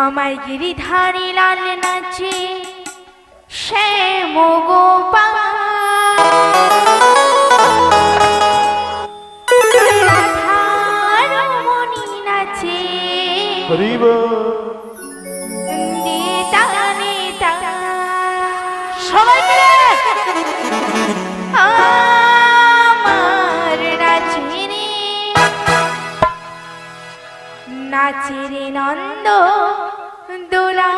আমার গিরিধারী লাল নাচে শ্যাম গোপাল রাধারমণি নাচে নেতা নেতা সবাই মিলে আমার নাচে রে নন্দ দোলা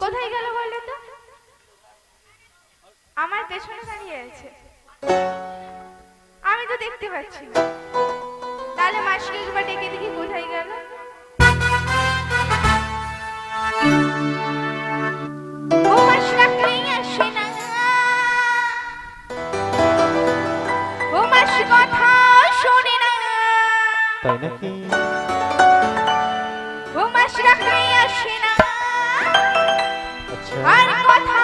কোথায় গেল বলো তো? আমার পেছনে দাঁড়িয়ে আছে, আমি তো দেখতে পাচ্ছি না। তাহলে মাসিকে একবার ডেকে দেখি কোথায় গেল। ও মাসি ডাকলেই আসে না, ও মাসি কথা শোনে না। তাই নাকি? ও মাসি ডাকলেই আসে না, আর কথা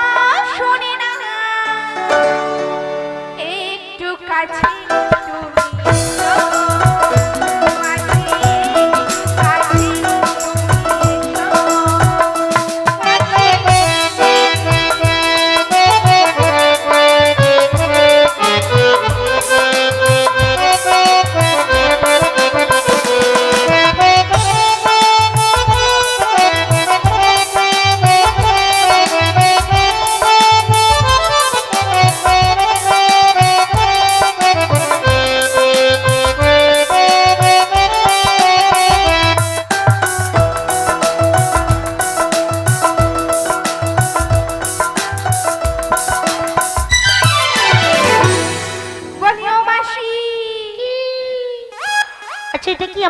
শোনে না। একটু কাছে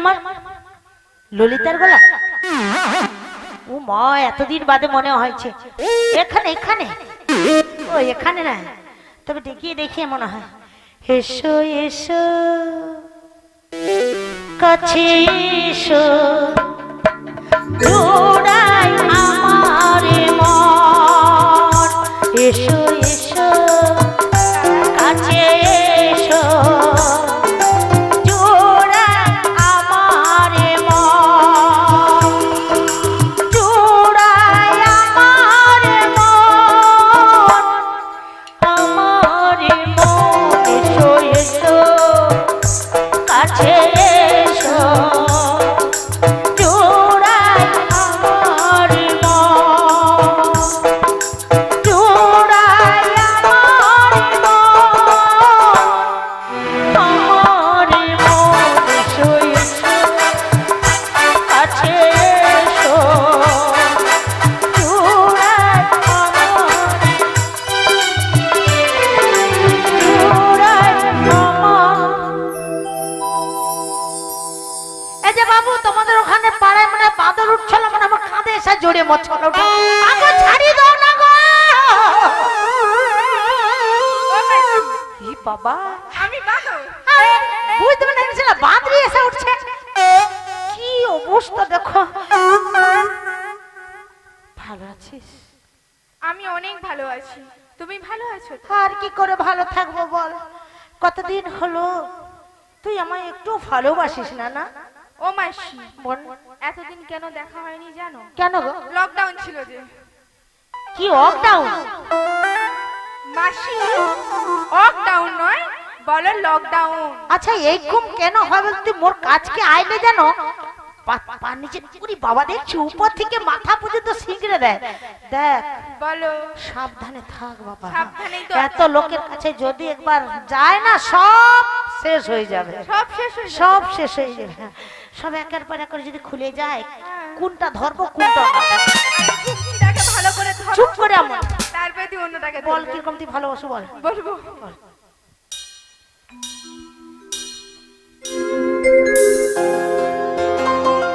আমার ললিতার গলা? ও মা, এতদিন বাদে মনে হয়েছে এখানে এখানে ও এখানে না, তবে দেখিয়ে দেখিয়ে মনে হয়। এসো এসো কাছে এসো, জোড়াই আমার মন। এসো এসো কাছে এসো, জোড়াই আমার মন, জোড়াই আমার মন, আমার মন। এসো এসো কাছে এসো, জোড়াই আমার মন, জোড়াই আমার মন, আমার মন। এসো এসো কাছে এসো, জোড়াই আমার, জোড়াই আমার। এই যে বাবু, তোমাদের ওখানে পাড়ায় মানে বাদর উঠছিল, মানে আমার কাঁধে এসে জড়ে মচ্ছল ওঠা। আগে ছাড়ি দাও না গো। ই বাবা, আমি বাঁধো। বুঝতে পারছি না, বাঁদরি এসে উঠছে। কি অবস্থা দেখো। ভালো আছিস? আমি অনেক ভালো আছি, তুমি ভালো আছো তো? আর কি করে ভালো থাকবো বল, কতদিন হলো তুই আমায় একটু ভালোবাসিস না। না ও মাসি, বল, এতদিন কেন দেখা হয়নি জানো? কেন গো? লকডাউন ছিল যে। কি লকডাউন? মাসি, লকডাউন নয়, বলো লকডাউন। আচ্ছা এইরকম কেন হবে? তুই মোর কাছকে আইলে জানো পার নিচে পুরি বাবা দেখছি উপর থেকে মাথা পর্যন্ত শিংড়ে দেয়। দেখ, বলো। সাবধানে থাক বাবা। সাবধানেই তো এত লোকের কাছে যদি একবার যায় না, সব শেষ হয়ে যাবে। সব শেষ হয়ে যাবে। সব শেষ হয়ে যাবে। হ্যাঁ, সব একের পর এক করে যদি খুলে যায়, কোনটা ধরবো কোনটা না। ঘুমটাকে ভালো করে ধরো। চুপ করে আমার তারপরে তুই অন্যটাকে বল, ধরবে। কিরকম তুই ভালোবাসো বল। বলবো।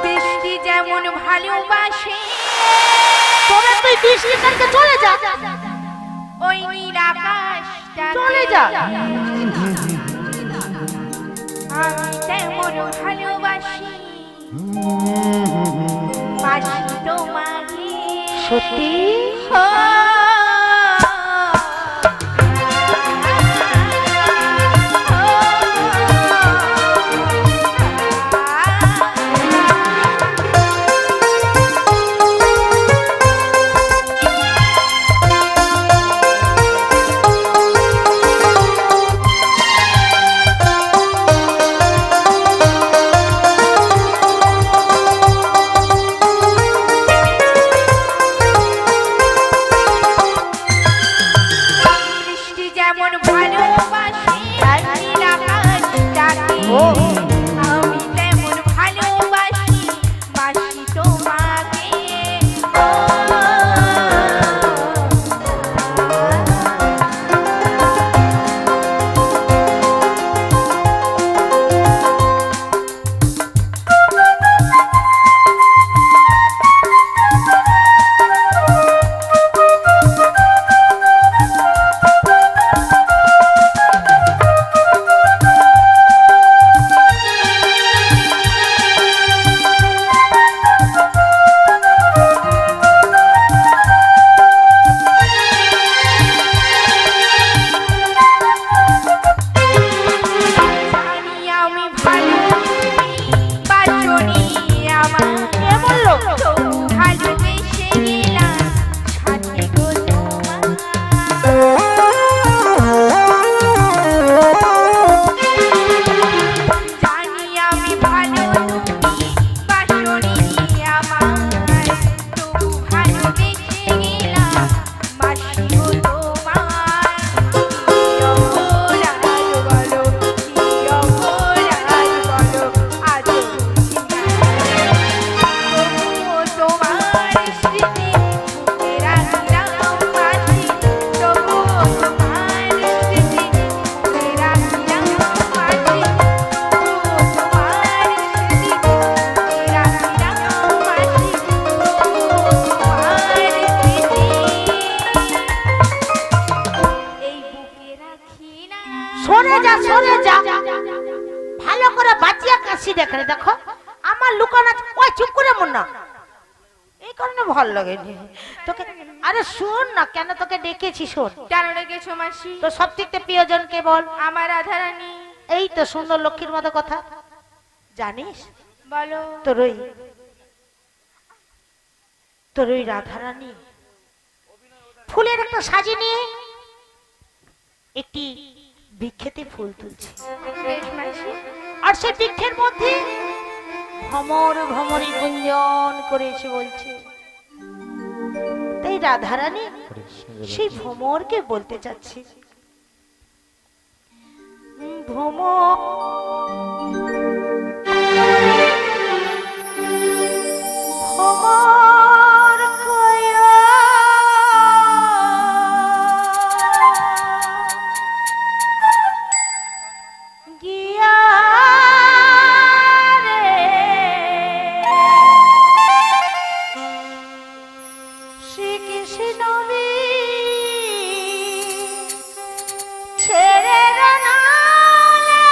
বৃষ্টি যেমন ভালোবাসে, তবে তুই বৃষ্টির কাছে চলে যা, ওই নীল আকাশটা চলে যা। আমি তেমন ভালোবাসি, বাসি তোমাকে। সত্যি? ও, বৃষ্টি যেমন ভালোবাসি, নীল আকাশটাকে। আমি তেমন ভালোবাসি, বাসি তোমাকে। ও, সরে যা। ভালো করে বাঁচিয়া কাশি দেখে দেখো আমার লুকানো আছে। ওই চুপ করে মন না, এই কারণে ভালো লাগে তোকে। আরে শোন না, কেন তোকে ডেকেছি শোন। কেন রেখেছো মাসি? তো সব থেকে প্রিয়জনকে বল। আমার রাধারানী। এই তো সুন্দর লক্ষ্মীর মতো কথা। জানিস বলো। তোর ওই রাধারানী ফুলের একটা সাজি নিয়ে একটি বৃক্ষেতে ফুল তুলছে। বেশ মাসি। আর সেই বৃক্ষের মধ্যে ভ্রমর ভ্রমরে গুঞ্জন করে এসে বলছে। তাই রাধারানী সেই ভ্রমরকে বলতে চাচ্ছি, ভ্রমর ভ্রমর কয়া গিয়া রে শ্রীকৃষ্ণ ছেড়ে রানালে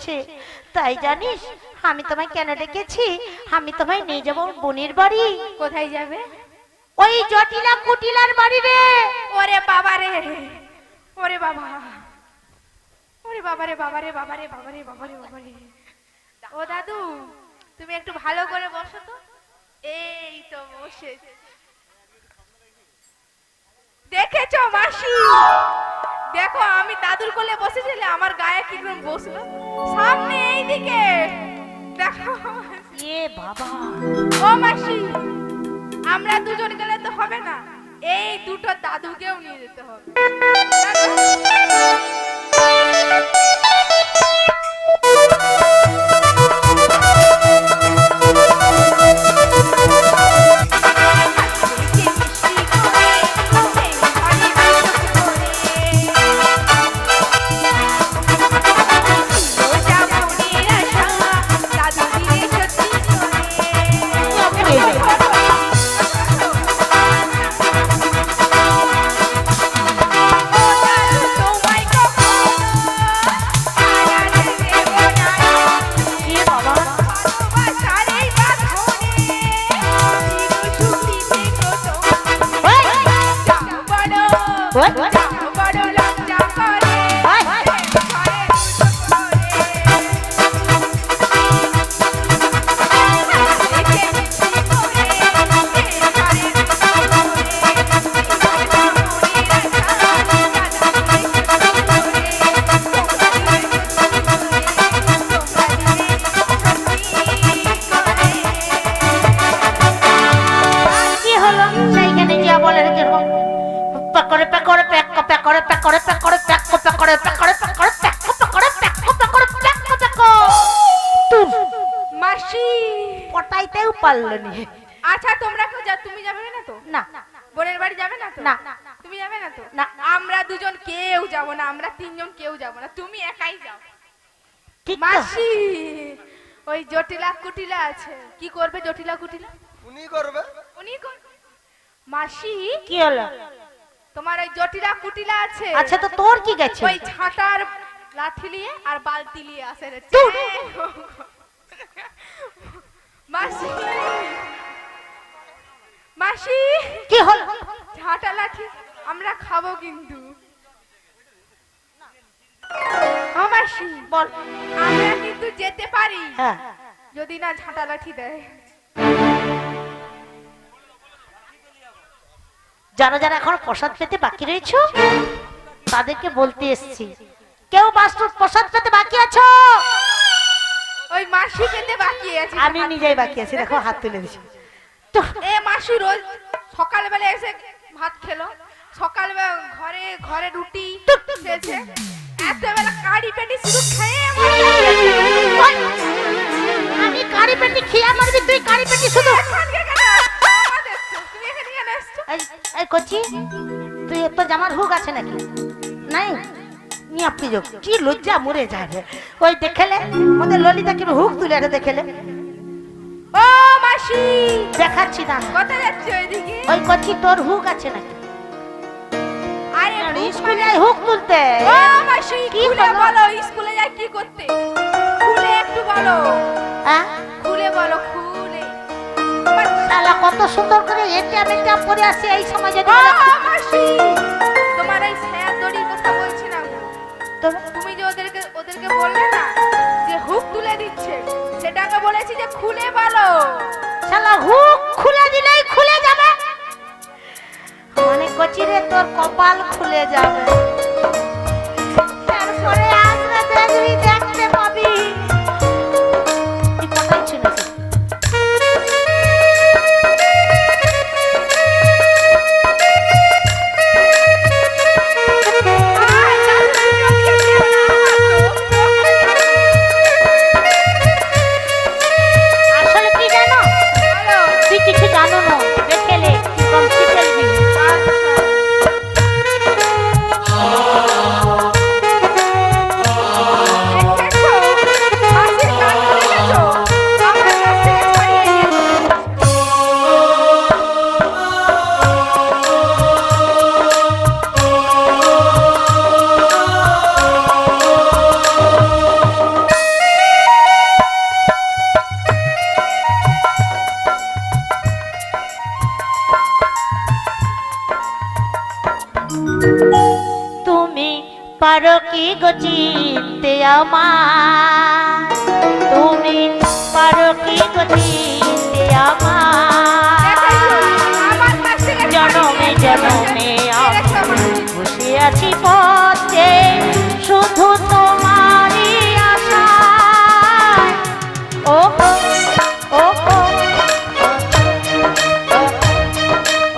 করছে। তাই জানিস আমি তোমায় কেন ডেকেছি? আমি তোমায় নিয়ে যাবো বোনের বাড়ি। কোথায় যাবে? ওই জটিলা কুটিলার বাড়ি রে। ওরে বাবা রে, ওরে বাবা, ওরে বাবা রে, বাবা রে, বাবা রে, বাবা রে, বাবা রে, বাবা রে। ও দাদু, তুমি একটু ভালো করে বসো তো। এই তো বসে। দেখেছো মাসি? দেখো আমি দাদুর কোলে বসেছিলে, আমার গায়ে কিরকম বসলো। সামনে এইদিকে দেখো। এ বাবা, ও মাসি, আমরা দুজন গেলে তো হবে না, এই দুটো দাদুকেও নিয়ে যেতে হবে। পটাইতেও পারলো নি। আচ্ছা তোমরা কেউ যা, তুমি যাবে না তো? না। বোনের বাড়ি যাবে না তো? না। তুমি যাবে না তো? না। আমরা দুজন কেউ যাব না, আমরা তিনজন কেউ যাব না, তুমি একাই যাও। ঠিক তো? মাসি, ওই জটিলা কুটিলা আছে, কি করবে জটিলা কুটিলা? উনি করবে। উনি মাসি কি হলো? তোমার ওই জটিলা কুটিলা আছে। আচ্ছা তো তোর কি গেছে? ওই ছাতার লাঠি নিয়ে আর বালতি নিয়ে আসে রে। মাসি, মাসি কি হলো? ঝাঁটা লাঠি আমরা খাবো কিন্তু। ও মাসি বল। আমরা কিন্তু যেতে পারি, হ্যাঁ। যদি না ঝাঁটা লাঠি দেয়। যারা যারা এখন প্রসাদ পেতে বাকি রয়েছে তাদেরকে বলতে এসেছি, কেউ বাস্তব প্রসাদ পেতে বাকি আছো? ওই মাসি পেতে বাকি আছে। আমি নিজেই বাকি আছি, দেখো হাত তুলে দিছি। তো এ মাসি রোজ সকালবেলা এসে ভাত খেলো, সকালবেলা ঘরে ঘরে রুটি খেয়েছে, এতবেলা কারি পেটি শুধু খেয়ে আমি কারি পেটি খেয়ে মারবি, তুই কারি পেটি শুধু। তুমি এখানে কেন এসছো? এই কচি, তুই তো জামার হুক আছে নাকি? নাই নিয়ে আপনি যোগ, কি লজ্জা মরে যাবে। ওই দেখেলে আমাদের ললিতা কি হুক তুলে এটা দেখেলে। ও মাসি দেখাচ্ছি না, কোথায় যাচ্ছ এদিকে? ওই কচি তোর হুক আছে নাকি? আরে স্কুলে হুক তুলতে। ও মাসি কি খুলে বলো? বলো, স্কুলে যাই কি করতে? খুলে একটু বলো, হ্যাঁ খুলে বলো, খুলে। শালা কত সুন্দর করে এটিএম এটিএম করে আসে এই সময় যদি ও বলে। মাসি তোমার এই স্যার দড়ির কথা বলছি না গো। তবে তুমি যে ওদেরকে বললে না যে হুক তুলে দিচ্ছে, সেটাকে বলেছি যে খুলে বলো। শালা হুক খুলে দিলেই খুলে যাবে, মানে কচিরে তোর কপাল খুলে যাবে। তারপরে আসবে দেখবি, দেখতে পাবি। তুই কোথায় ছিল? আসলে কি জানো, তুই কিছু জানো না, দেখেলে কম শিখেলবি। গো চিনতে আমার, তুমি পারো কি গো চিনতে আমার, আমার কাছ থেকে জনমে জনমে আমি বসে আছি পথে শুধু তোমারই আশায়। ও হো, ও হো,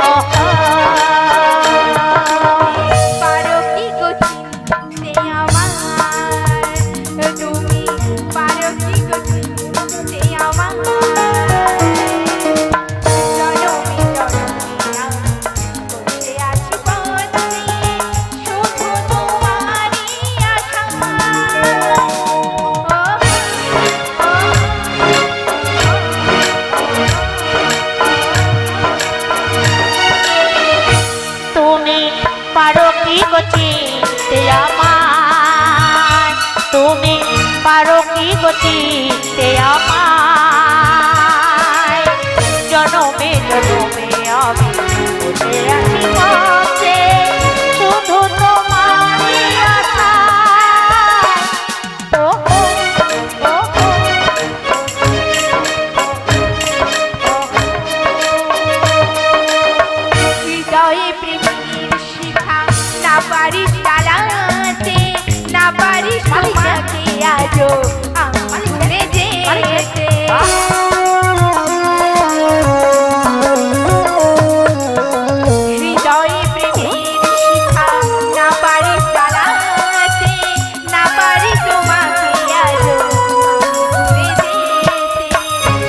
ও হো। পারো কি গো চিনতে আমার, তুমি পারো কি গো চিনতে আমার, জনমে জনমে আমি বসে আছি পথে শুধু তোমারই আশায়। তুমি পারো কি গো চিনতে আমায়, তুমি পারো কি গো চিনতে আমায়, জনমে জনমে আমি বসে আছি পথে শুধু তোমারই আশায়। ও হো, ও হো, হৃদয়ে প্রেমের শিখা না পারিস জ্বালাতে, না পারিস তোমাকে আজও ভুলে যেতে। হৃদয়ে প্রেমের শিখা না পারিস জ্বালাতে, না পারিস তোমাকে আজও ভুলে যেতে।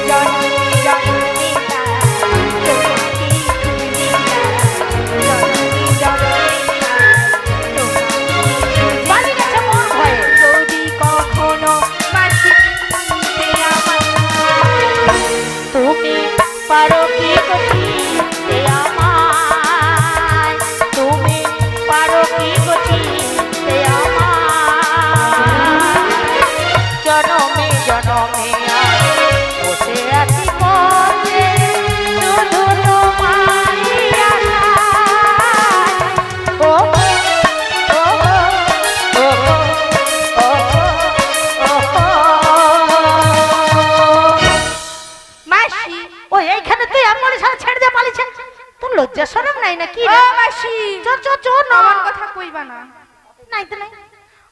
জনমে জনমে তোমাকে খুঁজে জনমে জনমে পালিয়ে গেছে মোর ভয়ে। যদি কখনো মাসি চিনতে আমার, তুমি পারো কি গো চিনতে আমায়, তুমি পারো কি গো চিনতে আমায়, জনমে জনমে আমি বসে আছি পথে শুধু তোমারই আশায়। ও হো, ও হো, ও হো, ও হো, ও হো। মাসি ও এইখানে তুই এমন সারা ছেড়ে দিয়ে পালিয়েছেন, তোর লজ্জা শরম নাই নাকি ও মাসি চোর না আমার কথা কইবা না। নাই তো নাই।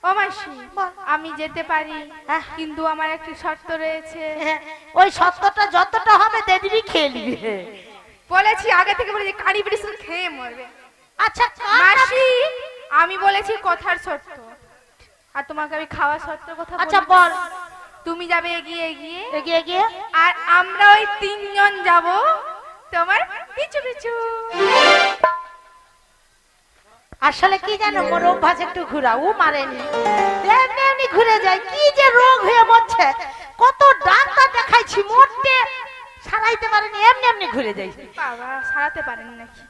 ও মাসি বল। আমি যেতে পারি, হ্যাঁ। কিন্তু আমার একটি শর্ত রয়েছে। হ্যাঁ, ওই সত্যটা যতটা হবে দেদিরই খেয়ে নিবে। বলেছি আগে থেকে বলেছি কারি বিড়ি খেয়ে মরবে। আচ্ছা মাসি আমি বলেছি কথার শর্ত, আর তোমাকে আমি খাওয়ার শর্ত কথা আচ্ছা বলেছি। বল। তুমি যাবে এগিয়ে এগিয়ে, এগিয়ে গিয়ে আর আমরা ওই তিনজন যাব তোমার পিছু পিছু। আসলে কি জানো, মোর অভ্যাস একটু ঘুরা, ও মারেনি, এমনি এমনি ঘুরে যায়। কি যে রোগ হয়ে বসছে, কত ডাক্তার দেখাইছি, মোটে সারাইতে পারেনি, এমনি এমনি ঘুরে যায়। বাবা সারাতে পারেন নাকি?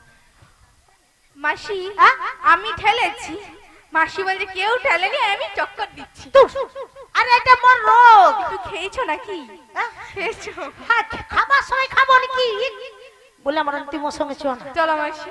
মাসি হ্যাঁ? আমি ঠেলেছি, মাসি বলছে কেউ ঠেলেনি, আমি চক্কর দিচ্ছি। আরে এটা মোর রোগ। একটু খেয়েছো নাকি? হ্যাঁ? খেয়েছো? হ্যাঁ, খাবার সময় খাবো নাকি বলে আমার অন্তিম সঙ্গে চল। চলো মাসি।